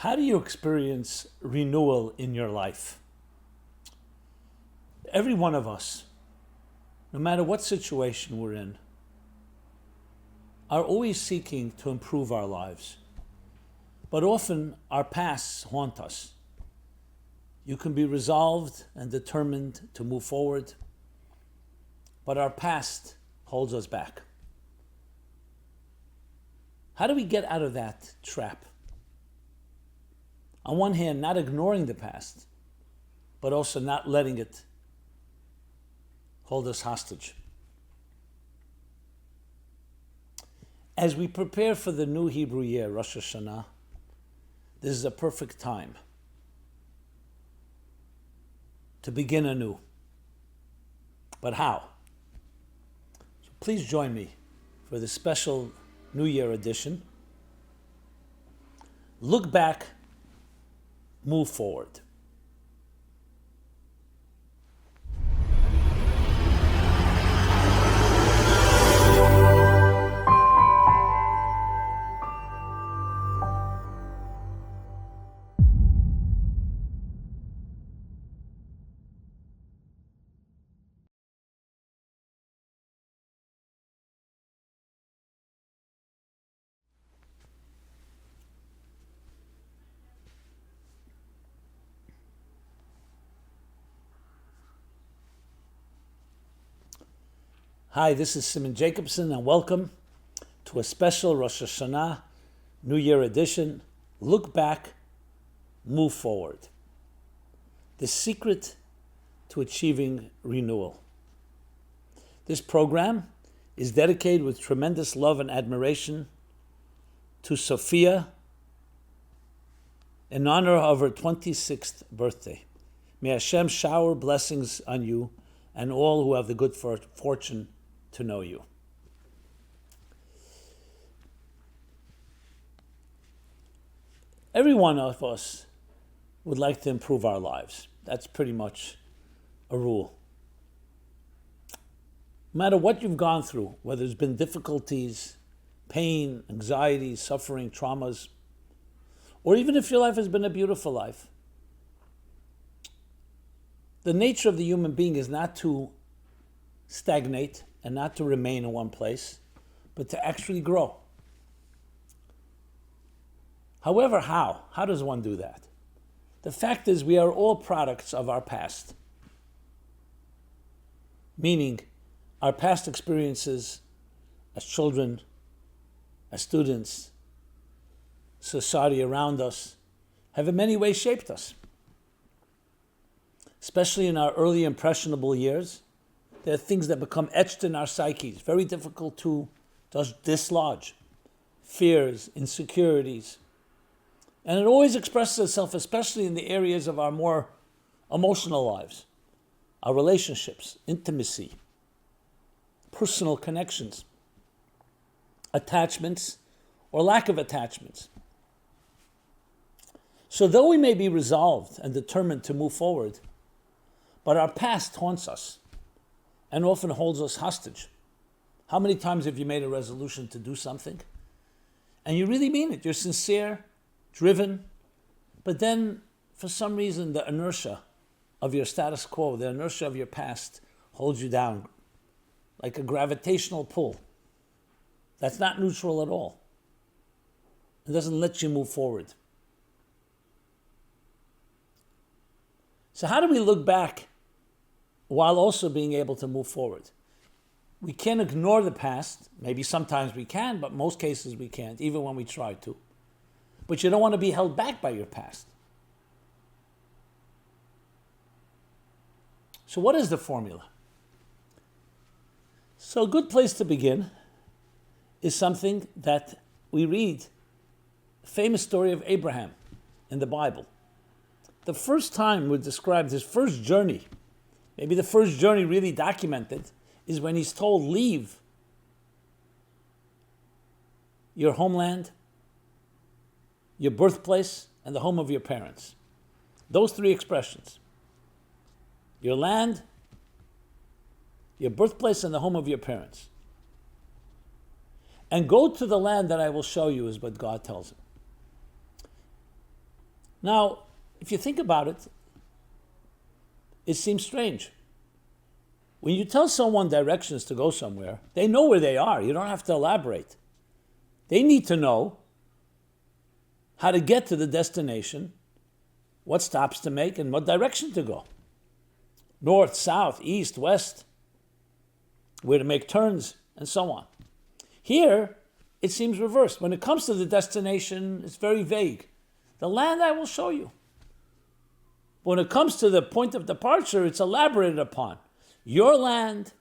How do you experience renewal in your life? Every one of us, no matter what situation we're in, are always seeking to improve our lives. But often our pasts haunt us. You can be resolved and determined to move forward, but our past holds us back. How do we get out of that trap? On one hand, not ignoring the past, but also not letting it hold us hostage. As we prepare for the new Hebrew year, Rosh Hashanah, this is a perfect time to begin anew. But how? So please join me for the special New Year edition. Look back, move forward. Hi, this is Simon Jacobson, and welcome to a special Rosh Hashanah New Year edition. Look back, move forward. The secret to achieving renewal. This program is dedicated with tremendous love and admiration to Sophia in honor of her 26th birthday. May Hashem shower blessings on you and all who have the good fortune to know you. Every one of us would like to improve our lives. That's pretty much a rule. No matter what you've gone through, whether there's been difficulties, pain, anxiety, suffering, traumas, or even if your life has been a beautiful life, the nature of the human being is not to stagnate and not to remain in one place, but to actually grow. However, how? How does one do that? The fact is, we are all products of our past. Meaning, our past experiences as children, as students, society around us, have in many ways shaped us. Especially in our early impressionable years, there are things that become etched in our psyches, very difficult to just dislodge. Fears, insecurities. And it always expresses itself, especially in the areas of our more emotional lives, our relationships, intimacy, personal connections, attachments, or lack of attachments. So though we may be resolved and determined to move forward, but our past haunts us and often holds us hostage. How many times have you made a resolution to do something and you really mean it? You're sincere, driven, but then for some reason the inertia of your status quo, the inertia of your past holds you down like a gravitational pull. That's not neutral at all. It doesn't let you move forward. So how do we look back while also being able to move forward? We can't ignore the past. Maybe sometimes we can, but most cases we can't, even when we try to. But you don't want to be held back by your past. So what is the formula? So a good place to begin is something that we read, the famous story of Abraham in the Bible. The first time we described his first journey, maybe the first journey really documented, is when he's told, leave your homeland, your birthplace, and the home of your parents. Those three expressions. Your land, your birthplace, and the home of your parents. And go to the land that I will show you, is what God tells him. Now, if you think about it, it seems strange. When you tell someone directions to go somewhere, they know where they are. You don't have to elaborate. They need to know how to get to the destination, what stops to make, and what direction to go. North, south, east, west, where to make turns, and so on. Here, it seems reversed. When it comes to the destination, it's very vague. The land I will show you. When it comes to the point of departure, it's elaborated upon. Your land,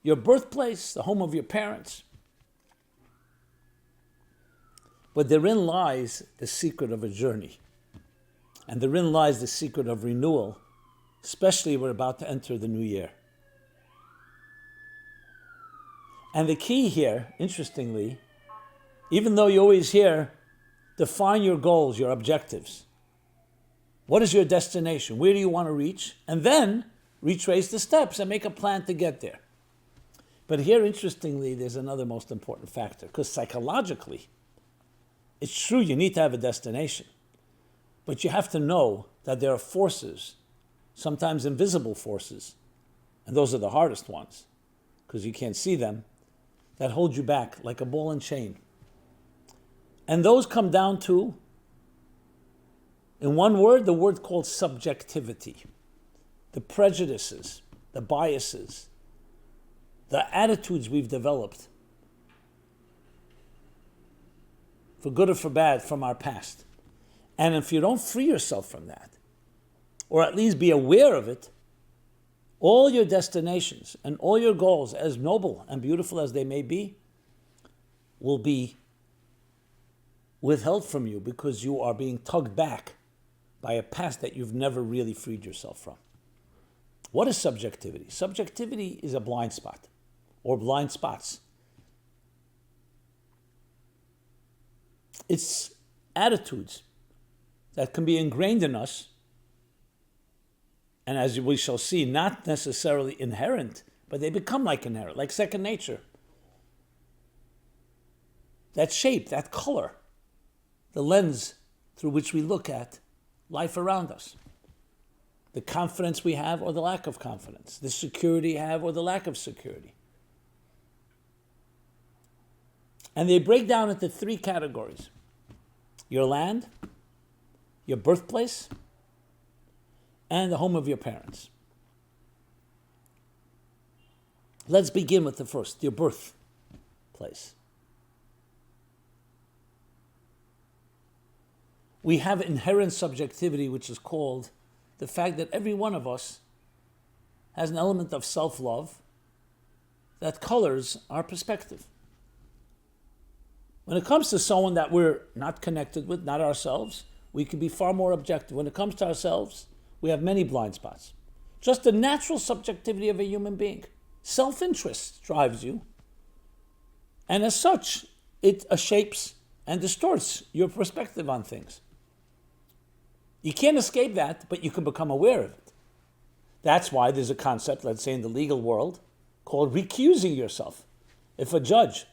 your birthplace, the home of your parents. But therein lies the secret of a journey. And therein lies the secret of renewal, especially we're about to enter the new year. And the key here, interestingly, even though you always hear, define your goals, your objectives. What is your destination? Where do you want to reach? And then retrace the steps and make a plan to get there. But here, interestingly, there's another most important factor, because psychologically, it's true you need to have a destination, but you have to know that there are forces, sometimes invisible forces, and those are the hardest ones, because you can't see them, that hold you back like a ball and chain. And those come down to, in one word, the word called subjectivity. The prejudices, the biases, the attitudes we've developed, for good or for bad, from our past. And if you don't free yourself from that, or at least be aware of it, all your destinations and all your goals, as noble and beautiful as they may be, will be withheld from you because you are being tugged back by a past that you've never really freed yourself from. What is subjectivity? Subjectivity is a blind spot, or blind spots. It's attitudes that can be ingrained in us, and as we shall see, not necessarily inherent, but they become like inherent, like second nature. That shape, that color, the lens through which we look at life around us. The confidence we have or the lack of confidence. The security you have or the lack of security. And they break down into three categories. Your land, your birthplace, and the home of your parents. Let's begin with the first, your birthplace. We have inherent subjectivity, which is called the fact that every one of us has an element of self-love that colors our perspective. When it comes to someone that we're not connected with, not ourselves, we can be far more objective. When it comes to ourselves, we have many blind spots. Just the natural subjectivity of a human being. Self-interest drives you. And as such, it shapes and distorts your perspective on things. You can't escape that, but you can become aware of it. That's why there's a concept, let's say in the legal world, called recusing yourself. If a judge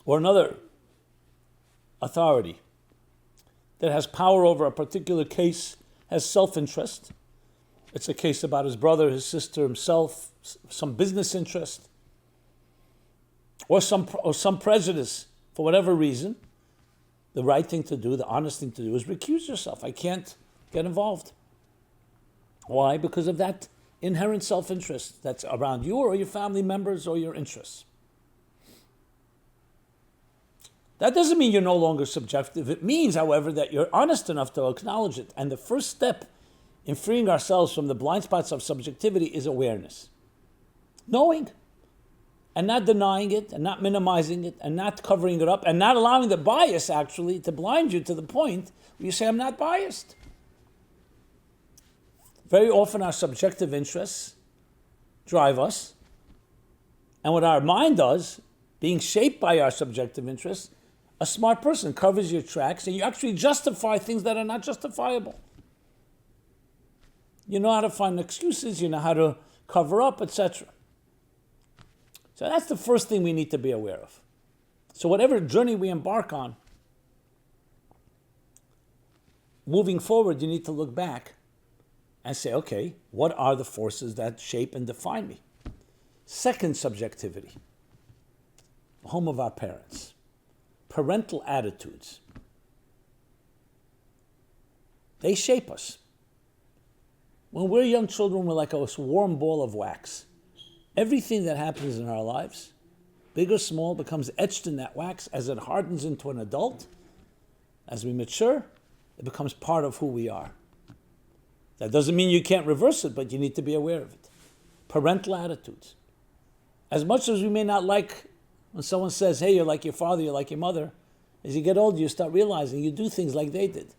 or another authority that has power over a particular case has self-interest, it's a case about his brother, his sister, himself, some business interest, or some prejudice for whatever reason, the right thing to do, the honest thing to do is recuse yourself. I can't get involved. Why? Because of that inherent self-interest that's around you or your family members or your interests. That doesn't mean you're no longer subjective. It means, however, that you're honest enough to acknowledge it. And the first step in freeing ourselves from the blind spots of subjectivity is awareness. Knowing. And not denying it, and not minimizing it, and not covering it up, and not allowing the bias, actually, to blind you to the point where you say, I'm not biased. Very often our subjective interests drive us. And what our mind does, being shaped by our subjective interests, a smart person covers your tracks, and you actually justify things that are not justifiable. You know how to find excuses, you know how to cover up, etc. So that's the first thing we need to be aware of. So whatever journey we embark on, moving forward, you need to look back and say, okay, what are the forces that shape and define me? Second, subjectivity, the home of our parents. Parental attitudes. They shape us. When we're young children, we're like a warm ball of wax. Everything that happens in our lives, big or small, becomes etched in that wax. As it hardens into an adult, as we mature, it becomes part of who we are. That doesn't mean you can't reverse it, but you need to be aware of it. Parental attitudes. As much as we may not like when someone says, hey, you're like your father, you're like your mother, as you get older, you start realizing you do things like they did.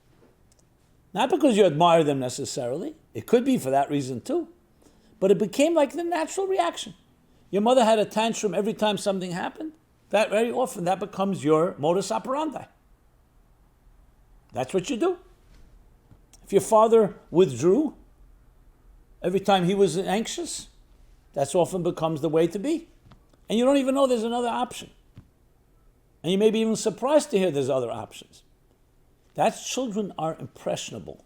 Not because you admire them necessarily. It could be for that reason too. But it became like the natural reaction. Your mother had a tantrum every time something happened. That very often, that becomes your modus operandi. That's what you do. If your father withdrew every time he was anxious, that's often becomes the way to be. And you don't even know there's another option. And you may be even surprised to hear there's other options. That children are impressionable.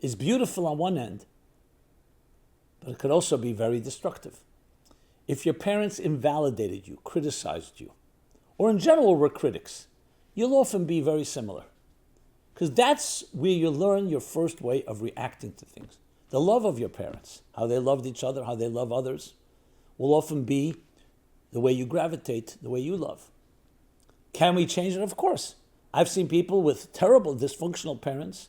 It's beautiful on one end, but it could also be very destructive. If your parents invalidated you, criticized you, or in general were critics, you'll often be very similar. Because that's where you learn your first way of reacting to things. The love of your parents, how they loved each other, how they love others, will often be the way you gravitate, the way you love. Can we change it? Of course. I've seen people with terrible dysfunctional parents,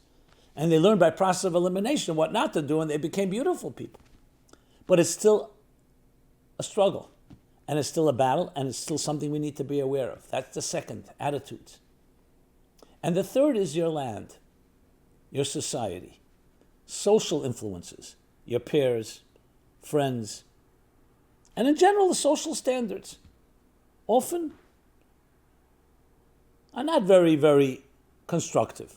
and they learned by process of elimination what not to do, and they became beautiful people. But it's still a struggle, and it's still a battle, and it's still something we need to be aware of. That's the second, attitudes. And the third is your land, your society, social influences, your peers, friends, and in general, the social standards often are not very, very constructive.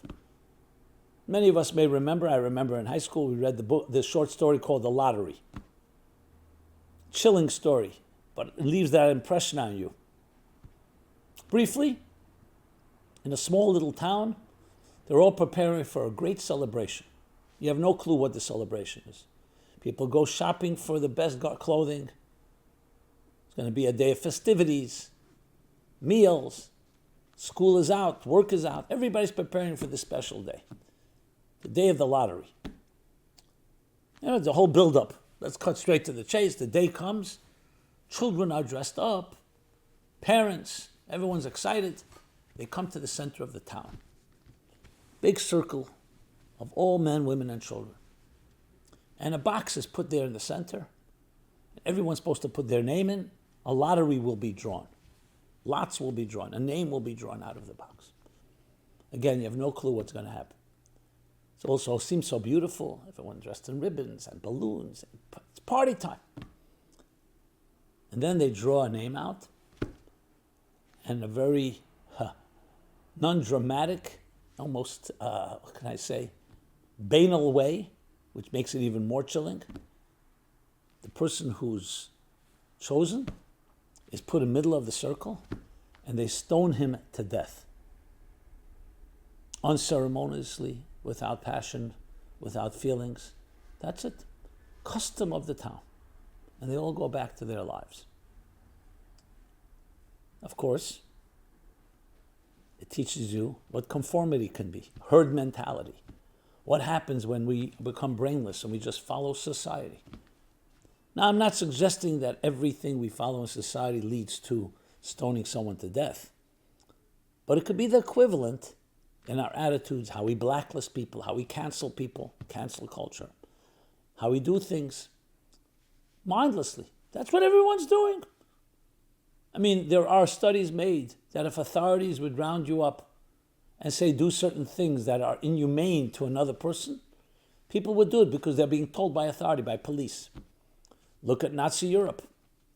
Many of us may remember, I remember in high school, we read the short story called The Lottery. Chilling story, but it leaves that impression on you. Briefly, in a small little town, they're all preparing for a great celebration. You have no clue what the celebration is. People go shopping for the best clothing. It's going to be a day of festivities, meals. School is out, work is out. Everybody's preparing for this special day, the day of the lottery. It's a whole build-up. Let's cut straight to the chase. The day comes. Children are dressed up. Parents, everyone's excited. They come to the center of the town. Big circle of all men, women, and children. And a box is put there in the center. Everyone's supposed to put their name in. A lottery will be drawn. Lots will be drawn. A name will be drawn out of the box. Again, you have no clue what's going to happen. It also seems so beautiful. Everyone dressed in ribbons and balloons. It's party time. And then they draw a name out. And a very non-dramatic, almost, what can I say, banal way, which makes it even more chilling. The person who's chosen is put in the middle of the circle, and they stone him to death. Unceremoniously, without passion, without feelings. That's it. Custom of the town. And they all go back to their lives. Of course, it teaches you what conformity can be, herd mentality. What happens when we become brainless and we just follow society? Now, I'm not suggesting that everything we follow in society leads to stoning someone to death. But it could be the equivalent in our attitudes, how we blacklist people, how we cancel people, cancel culture, how we do things mindlessly. That's what everyone's doing. I mean, there are studies made that if authorities would round you up and say do certain things that are inhumane to another person, people would do it because they're being told by authority, by police. Look at Nazi Europe.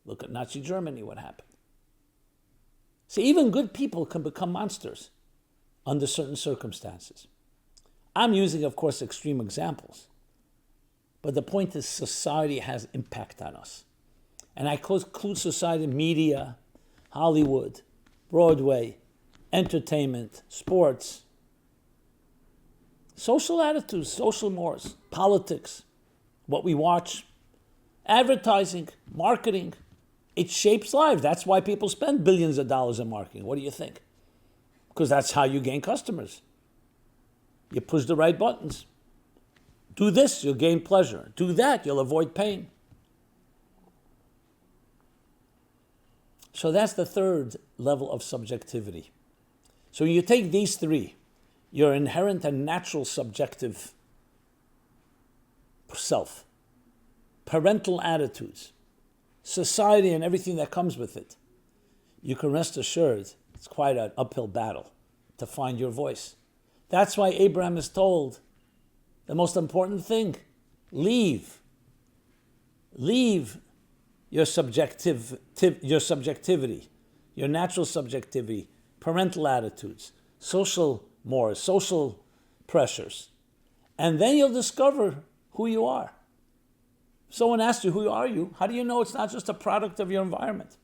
Look at Nazi Germany, what happened. See, even good people can become monsters under certain circumstances. I'm using, of course, extreme examples. But the point is society has impact on us. And I include society, media, Hollywood, Broadway, entertainment, sports. Social attitudes, social mores, politics, what we watch, advertising, marketing. It shapes lives. That's why people spend billions of dollars in marketing. What do you think? Because that's how you gain customers. You push the right buttons. Do this, you'll gain pleasure. Do that, you'll avoid pain. So that's the third level of subjectivity. So you take these three, your inherent and natural subjective self, parental attitudes, society and everything that comes with it, you can rest assured it's quite an uphill battle to find your voice. That's why Abraham is told the most important thing, leave your subjectivity, your natural subjectivity, parental attitudes, social mores, social pressures, and then you'll discover who you are. If someone asks you, who are you? How do you know it's not just a product of your environment?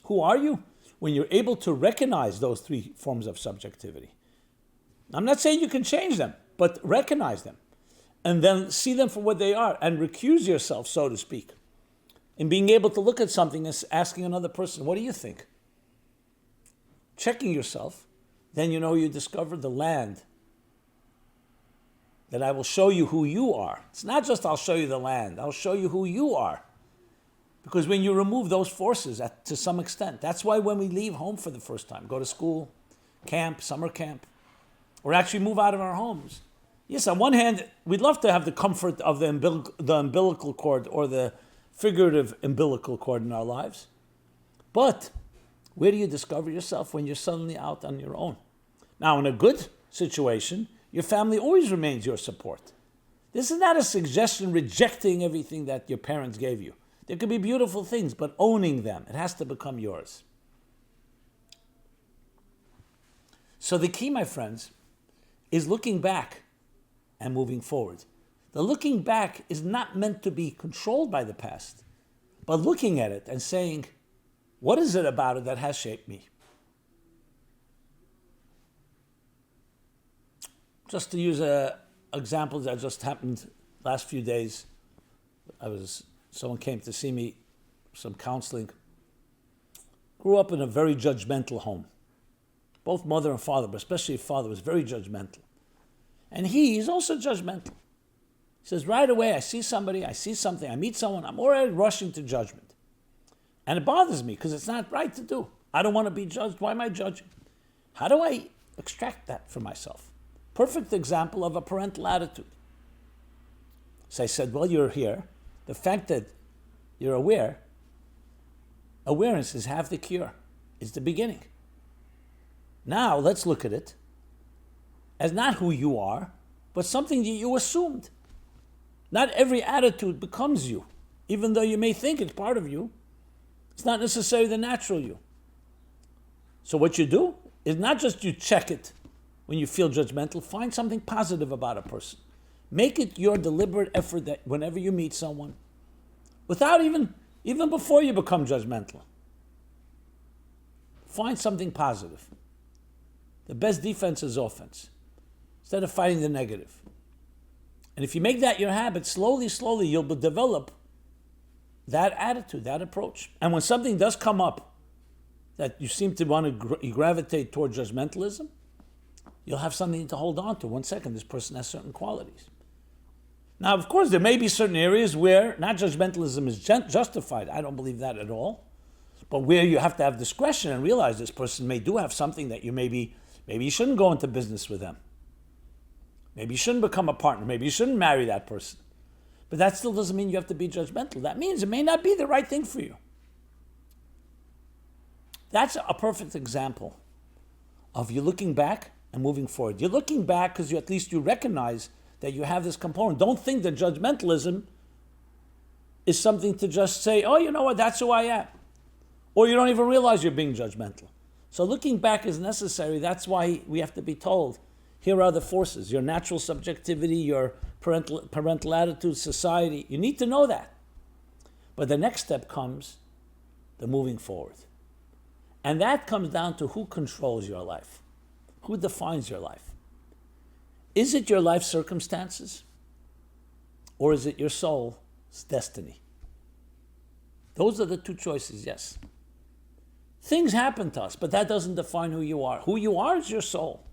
Who are you? When you're able to recognize those three forms of subjectivity. I'm not saying you can change them, but recognize them. And then see them for what they are and recuse yourself, so to speak, in being able to look at something and asking another person, what do you think? Checking yourself, then you discover the land that I will show you who you are. It's not just I'll show you the land, I'll show you who you are. Because when you remove those forces to some extent, that's why when we leave home for the first time, go to school, camp, summer camp, or actually move out of our homes. Yes, on one hand, we'd love to have the comfort of the umbilical cord or the figurative umbilical cord in our lives. But where do you discover yourself when you're suddenly out on your own? Now, in a good situation, your family always remains your support. This is not a suggestion rejecting everything that your parents gave you. There could be beautiful things, but owning them, it has to become yours. So the key, my friends, is looking back and moving forward. The looking back is not meant to be controlled by the past, but looking at it and saying, what is it about it that has shaped me? Just to use an example that just happened last few days, someone came to see me, some counseling, grew up in a very judgmental home. Both mother and father, but especially father, was very judgmental. And he's also judgmental. He says, right away, I see somebody, I see something, I meet someone, I'm already rushing to judgment. And it bothers me because it's not right to do. I don't want to be judged. Why am I judging? How do I extract that from myself? Perfect example of a parental attitude. So I said, well, you're here. The fact that you're aware, awareness is half the cure. It's the beginning. Now let's look at it as not who you are, but something that you assumed. Not every attitude becomes you. Even though you may think it's part of you, it's not necessarily the natural you. So what you do is not just you check it when you feel judgmental, find something positive about a person. Make it your deliberate effort that whenever you meet someone, without even before you become judgmental, find something positive. The best defense is offense, instead of fighting the negative. And if you make that your habit, slowly, you'll develop that attitude, that approach. And when something does come up that you seem to want to gravitate toward judgmentalism, you'll have something to hold on to. 1 second, this person has certain qualities. Now, of course, there may be certain areas where not judgmentalism is justified. I don't believe that at all. But where you have to have discretion and realize this person may do have something that you maybe you shouldn't go into business with them. Maybe you shouldn't become a partner. Maybe you shouldn't marry that person. But that still doesn't mean you have to be judgmental. That means it may not be the right thing for you. That's a perfect example of you looking back and moving forward. You're looking back because at least you recognize that you have this component. Don't think that judgmentalism is something to just say, oh, you know what, that's who I am. Or you don't even realize you're being judgmental. So looking back is necessary. That's why we have to be told, here are the forces, your natural subjectivity, your parental attitude, society. You need to know that. But the next step comes the moving forward. And that comes down to who controls your life. Who defines your life? Is it your life circumstances? Or is it your soul's destiny? Those are the two choices, yes. Things happen to us, but that doesn't define who you are. Who you are is your soul.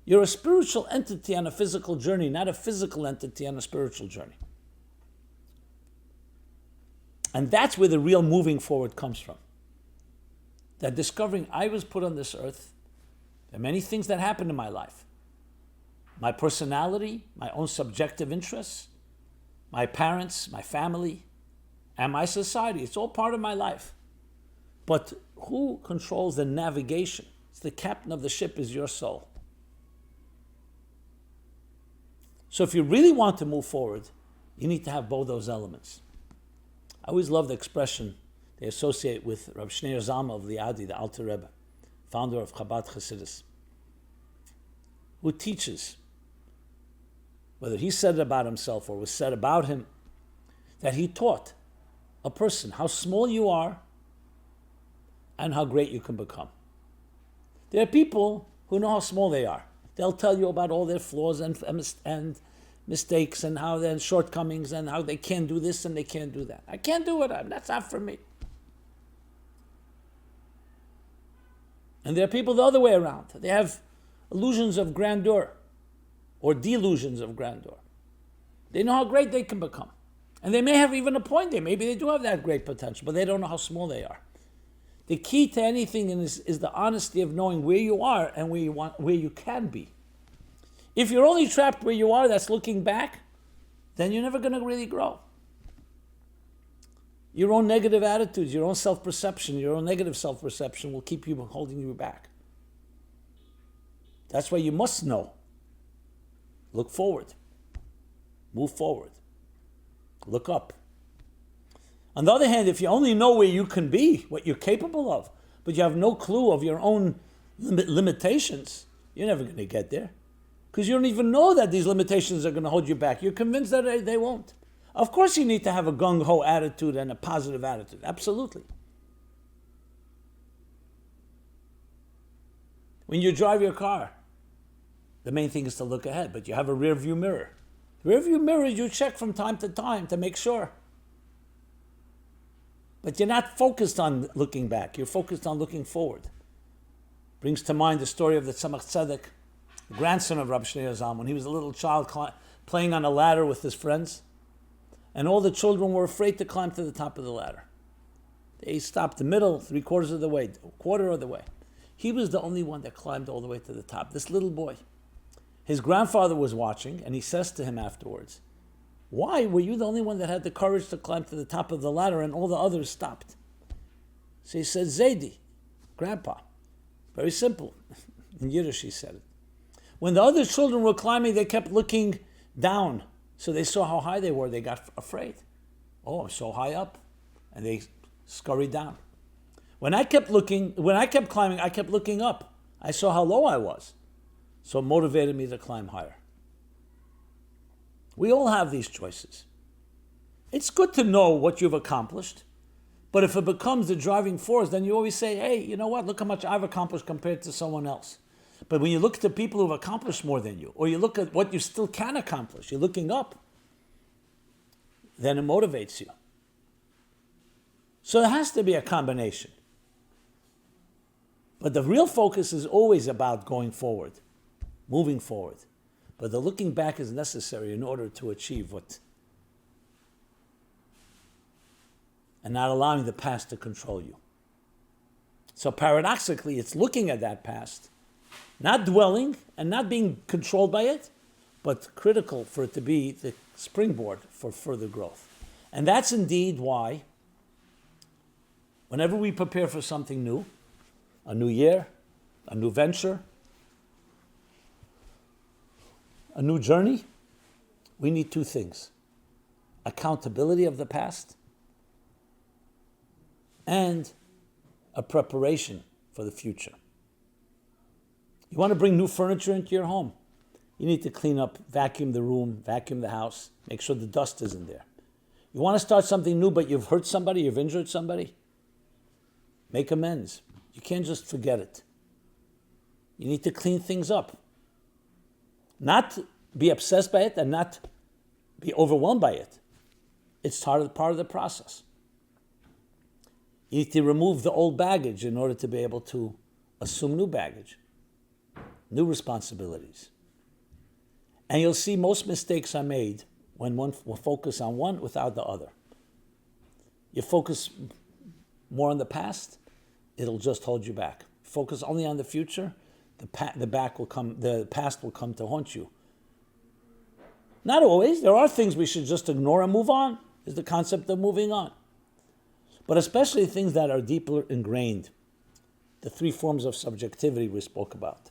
You're a spiritual entity on a physical journey, not a physical entity on a spiritual journey. And that's where the real moving forward comes from. That discovering I was put on this earth, there are many things that happened in my life. My personality, my own subjective interests, my parents, my family, and my society. It's all part of my life. But who controls the navigation? It's the captain of the ship is your soul. So if you really want to move forward, you need to have both those elements. I always love the expression they associate with Rabbi Shneur Zalman of Liadi, the Alter Rebbe, founder of Chabad Hasidus, who teaches, whether he said it about himself or was said about him, that he taught a person how small you are and how great you can become. There are people who know how small they are. They'll tell you about all their flaws and mistakes and how their shortcomings and how they can't do this and they can't do that. I can't do it. That's not for me. And there are people the other way around. They have illusions of grandeur or delusions of grandeur. They know how great they can become. And they may have even a point there. Maybe they do have that great potential, but they don't know how small they are. The key to anything is the honesty of knowing where you are and where you can be. If you're only trapped where you are, that's looking back, then you're never going to really grow. Your own negative attitudes, your own self-perception, your own negative self-perception will keep you holding you back. That's why you must know. Look forward. Move forward. Look up. On the other hand, if you only know where you can be, what you're capable of, but you have no clue of your own limitations, you're never going to get there. Because you don't even know that these limitations are going to hold you back. You're convinced that they won't. Of course you need to have a gung-ho attitude and a positive attitude. Absolutely. When you drive your car, the main thing is to look ahead, but you have a rear view mirror. Rear view mirror you check from time to time to make sure. But you're not focused on looking back. You're focused on looking forward. Brings to mind the story of the Tzemach Tzedek, the grandson of Rabbi Shneur Zalman, when he was a little child playing on a ladder with his friends. And all the children were afraid to climb to the top of the ladder. They stopped the middle, 3/4 of the way, quarter of the way. He was the only one that climbed all the way to the top, this little boy. His grandfather was watching, and he says to him afterwards, "Why were you the only one that had the courage to climb to the top of the ladder and all the others stopped?" So he said, "Zaidi, Grandpa." Very simple. In Yiddish he said it. When the other children were climbing, they kept looking down. So they saw how high they were. They got afraid. Oh, I'm so high up. And they scurried down. When I kept climbing, I kept looking up. I saw how low I was. So it motivated me to climb higher. We all have these choices. It's good to know what you've accomplished, but if it becomes the driving force, then you always say, hey, you know what? Look how much I've accomplished compared to someone else. But when you look at the people who've accomplished more than you, or you look at what you still can accomplish, you're looking up, then it motivates you. So there has to be a combination. But the real focus is always about going forward, moving forward. But the looking back is necessary in order to achieve what, and not allowing the past to control you. So paradoxically, it's looking at that past, not dwelling and not being controlled by it, but critical for it to be the springboard for further growth. And that's indeed why, whenever we prepare for something new, a new year, a new venture, a new journey, we need two things: accountability of the past and a preparation for the future. You want to bring new furniture into your home, you need to clean up, vacuum the room, vacuum the house, make sure the dust isn't there. You want to start something new, but you've hurt somebody, you've injured somebody, make amends. You can't just forget it. You need to clean things up. Not be obsessed by it and not be overwhelmed by it. It's part of the process. You need to remove the old baggage in order to be able to assume new baggage, new responsibilities. And you'll see most mistakes are made when one will focus on one without the other. You focus more on the past, it'll just hold you back. Focus only on the future, the past will come to haunt you. Not always. There are things we should just ignore and move on, is the concept of moving on. But especially things that are deeper ingrained, the three forms of subjectivity we spoke about.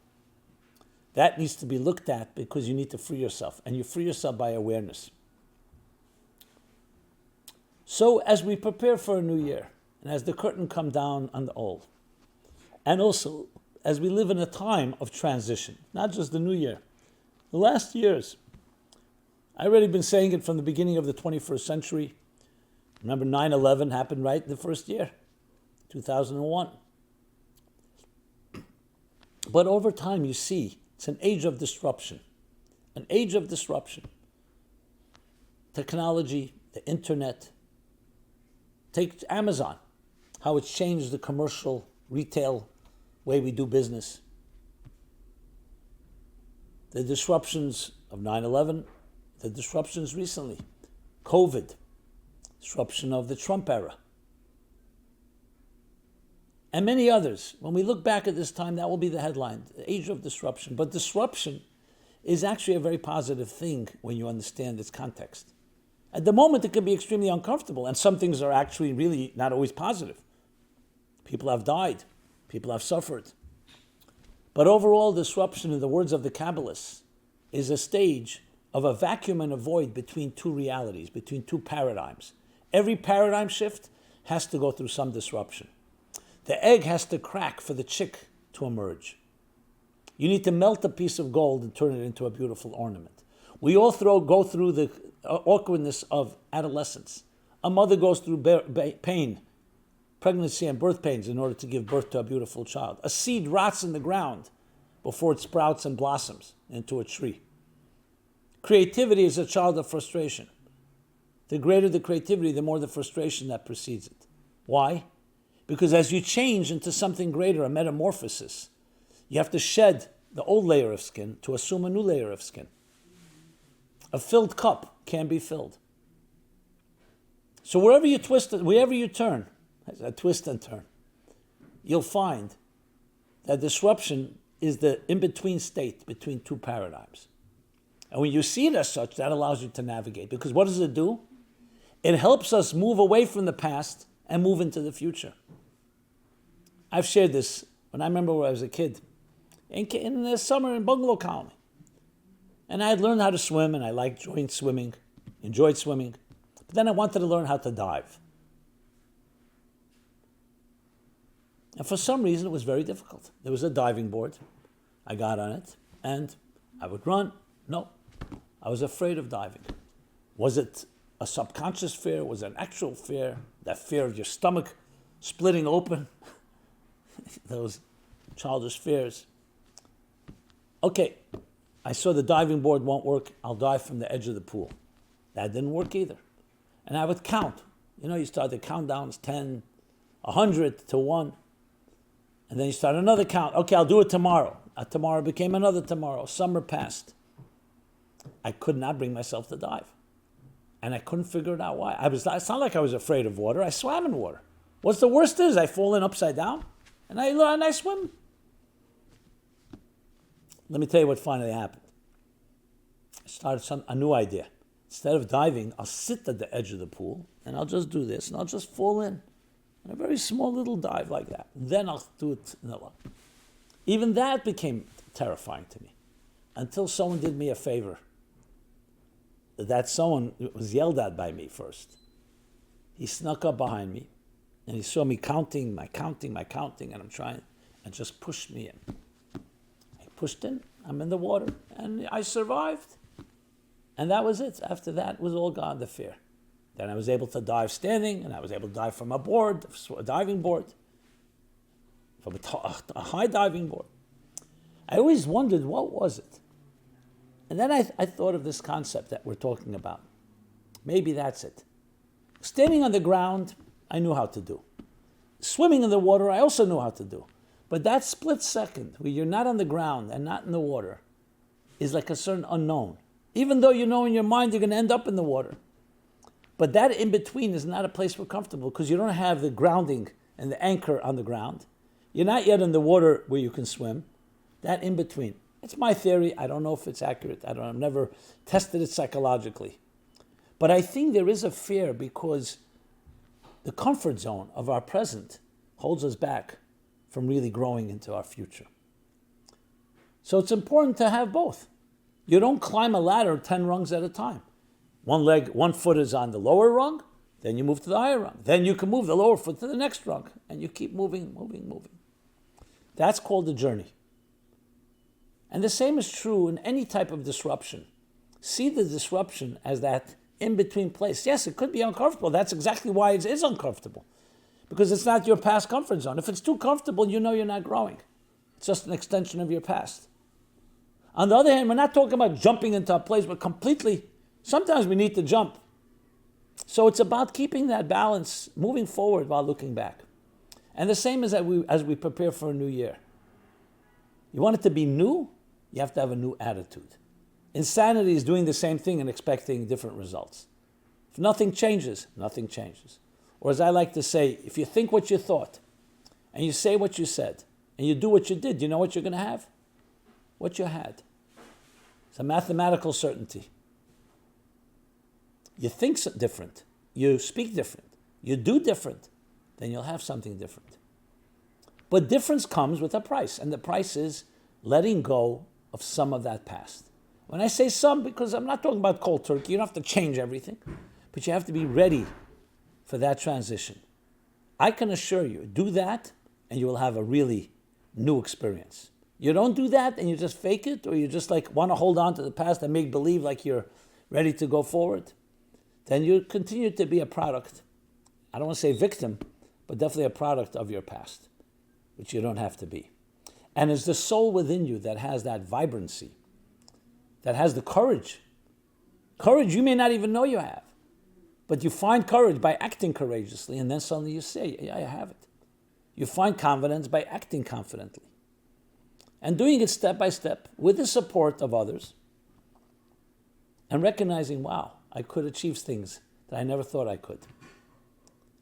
That needs to be looked at because you need to free yourself, and you free yourself by awareness. So as we prepare for a new year, and as the curtain come down on the old, and also as we live in a time of transition, not just the new year, the last years, I've already been saying it from the beginning of the 21st century. Remember 9/11 happened right the first year, 2001. But over time you see, it's an age of disruption. An age of disruption. Technology, the internet. Take Amazon, how it's changed the commercial, retail way we do business. The disruptions of 9/11, the disruptions recently, COVID, disruption of the Trump era, and many others. When we look back at this time, that will be the headline, the age of disruption. But disruption is actually a very positive thing when you understand its context. At the moment, it can be extremely uncomfortable, and some things are actually really not always positive. People have died, people have suffered. But overall, disruption, in the words of the Kabbalists, is a stage of a vacuum and a void between two realities, between two paradigms. Every paradigm shift has to go through some disruption. The egg has to crack for the chick to emerge. You need to melt a piece of gold and turn it into a beautiful ornament. We all go through the awkwardness of adolescence. A mother goes through pain, pregnancy and birth pains in order to give birth to a beautiful child. A seed rots in the ground before it sprouts and blossoms into a tree. Creativity is a child of frustration. The greater the creativity, the more the frustration that precedes it. Why? Because as you change into something greater, a metamorphosis, you have to shed the old layer of skin to assume a new layer of skin. A filled cup can be filled. So wherever you turn, a twist and turn, you'll find that disruption is the in-between state between two paradigms. And when you see it as such, that allows you to navigate. Because what does it do? It helps us move away from the past and move into the future. I've shared this when I remember when I was a kid, in the summer in Bungalow Colony. And I had learned how to swim, and I enjoyed swimming. But then I wanted to learn how to dive. And for some reason, it was very difficult. There was a diving board. I got on it, and I would run. No, I was afraid of diving. Was it a subconscious fear? Was it an actual fear? That fear of your stomach splitting open? Those childish fears. Okay, I saw the diving board won't work. I'll dive from the edge of the pool. That didn't work either. And I would count. You start the countdowns, 10, 100 to 1. And then you start another count. Okay, I'll do it tomorrow. Tomorrow became another tomorrow. Summer passed. I could not bring myself to dive. And I couldn't figure it out why. It's not like I was afraid of water. I swam in water. What's the worst is I fall in upside down and I swim. Let me tell you what finally happened. I started a new idea. Instead of diving, I'll sit at the edge of the pool and I'll just do this and I'll just fall in a very small little dive like that. Then I'll do it in a lot. Even that became terrifying to me until someone did me a favor. That someone was yelled at by me first. He snuck up behind me and he saw me counting, and I'm trying, and just pushed me in. I pushed in, I'm in the water, and I survived. And that was it. After that was all gone, the fear. Then I was able to dive standing, and I was able to dive from a board, a diving board, from a high diving board. I always wondered, what was it? And then I thought of this concept that we're talking about. Maybe that's it. Standing on the ground, I knew how to do. Swimming in the water, I also knew how to do. But that split second where you're not on the ground and not in the water is like a certain unknown. Even though you know in your mind you're going to end up in the water. But that in between is not a place we're comfortable because you don't have the grounding and the anchor on the ground. You're not yet in the water where you can swim. That in between. It's my theory. I don't know if it's accurate. I've never tested it psychologically. But I think there is a fear because the comfort zone of our present holds us back from really growing into our future. So it's important to have both. You don't climb a ladder 10 rungs at a time. One foot is on the lower rung, then you move to the higher rung. Then you can move the lower foot to the next rung, and you keep moving. That's called a journey. And the same is true in any type of disruption. See the disruption as that in-between place. Yes, it could be uncomfortable. That's exactly why it is uncomfortable. Because it's not your past comfort zone. If it's too comfortable, you know you're not growing. It's just an extension of your past. On the other hand, we're not talking about jumping into a place, but completely, sometimes we need to jump. So it's about keeping that balance, moving forward while looking back. And the same as we prepare for a new year. You want it to be new, you have to have a new attitude. Insanity is doing the same thing and expecting different results. If nothing changes, nothing changes. Or as I like to say, if you think what you thought, and you say what you said, and you do what you did, you know what you're going to have? What you had. It's a mathematical certainty. You think different, you speak different, you do different, then you'll have something different. But difference comes with a price, and the price is letting go of some of that past. When I say some, because I'm not talking about cold turkey, you don't have to change everything, but you have to be ready for that transition. I can assure you, do that, and you will have a really new experience. You don't do that, and you just fake it, or you just want to hold on to the past and make believe like you're ready to go forward, then you continue to be a product. I don't want to say victim, but definitely a product of your past, which you don't have to be. And it's the soul within you that has that vibrancy, that has the courage. Courage you may not even know you have, but you find courage by acting courageously, and then suddenly you say, yeah, I have it. You find confidence by acting confidently. And doing it step by step with the support of others, and recognizing, wow, I could achieve things that I never thought I could.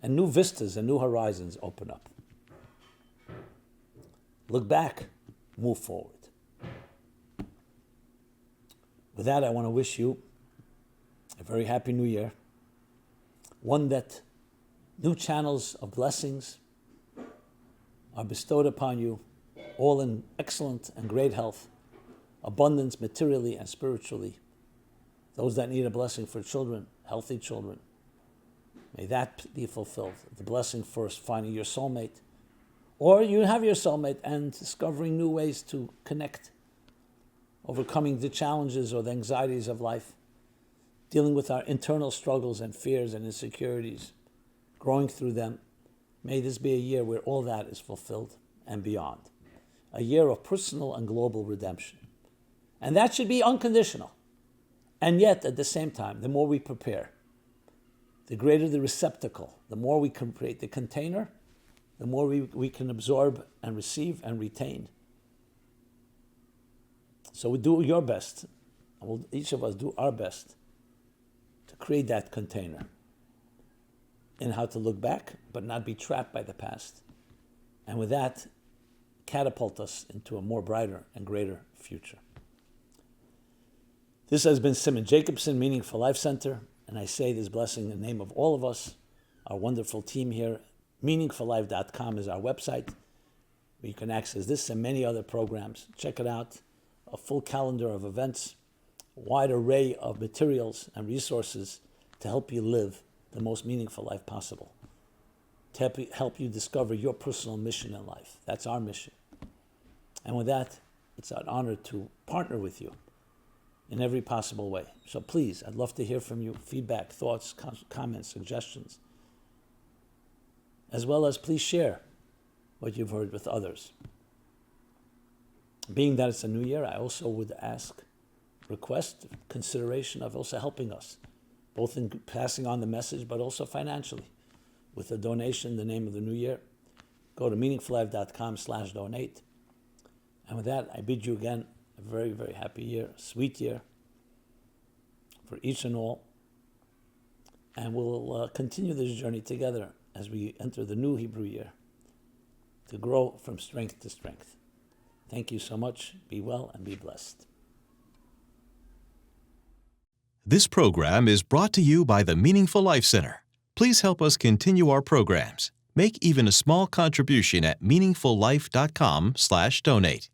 And new vistas and new horizons open up. Look back, move forward. With that, I want to wish you a very happy new year. One that new channels of blessings are bestowed upon you, all in excellent and great health, abundance materially and spiritually. Those that need a blessing for children, healthy children, may that be fulfilled. The blessing first, finding your soulmate, or you have your soulmate and discovering new ways to connect, overcoming the challenges or the anxieties of life, dealing with our internal struggles and fears and insecurities, growing through them. May this be a year where all that is fulfilled and beyond. A year of personal and global redemption. And that should be unconditional. And yet, at the same time, the more we prepare, the greater the receptacle, the more we can create the container, the more we can absorb and receive and retain. So do your best, and we'll each of us do our best to create that container in how to look back, but not be trapped by the past. And with that, catapult us into a more brighter and greater future. This has been Simon Jacobson, Meaningful Life Center, and I say this blessing in the name of all of us, our wonderful team here. MeaningfulLife.com is our website, where you can access this and many other programs. Check it out, a full calendar of events, a wide array of materials and resources to help you live the most meaningful life possible, to help you discover your personal mission in life. That's our mission. And with that, it's an honor to partner with you in every possible way. So please, I'd love to hear from you, feedback, thoughts, comments, suggestions, as well as please share what you've heard with others. being that it's a new year, I also would request consideration of also helping us, both in passing on the message, but also financially, with a donation in the name of the new year. Go to meaningfullife.com/donate. And with that, I bid you again a very, very happy year, sweet year for each and all. And we'll continue this journey together as we enter the new Hebrew year to grow from strength to strength. Thank you so much. Be well and be blessed. This program is brought to you by the Meaningful Life Center. Please help us continue our programs. Make even a small contribution at meaningfullife.com/donate.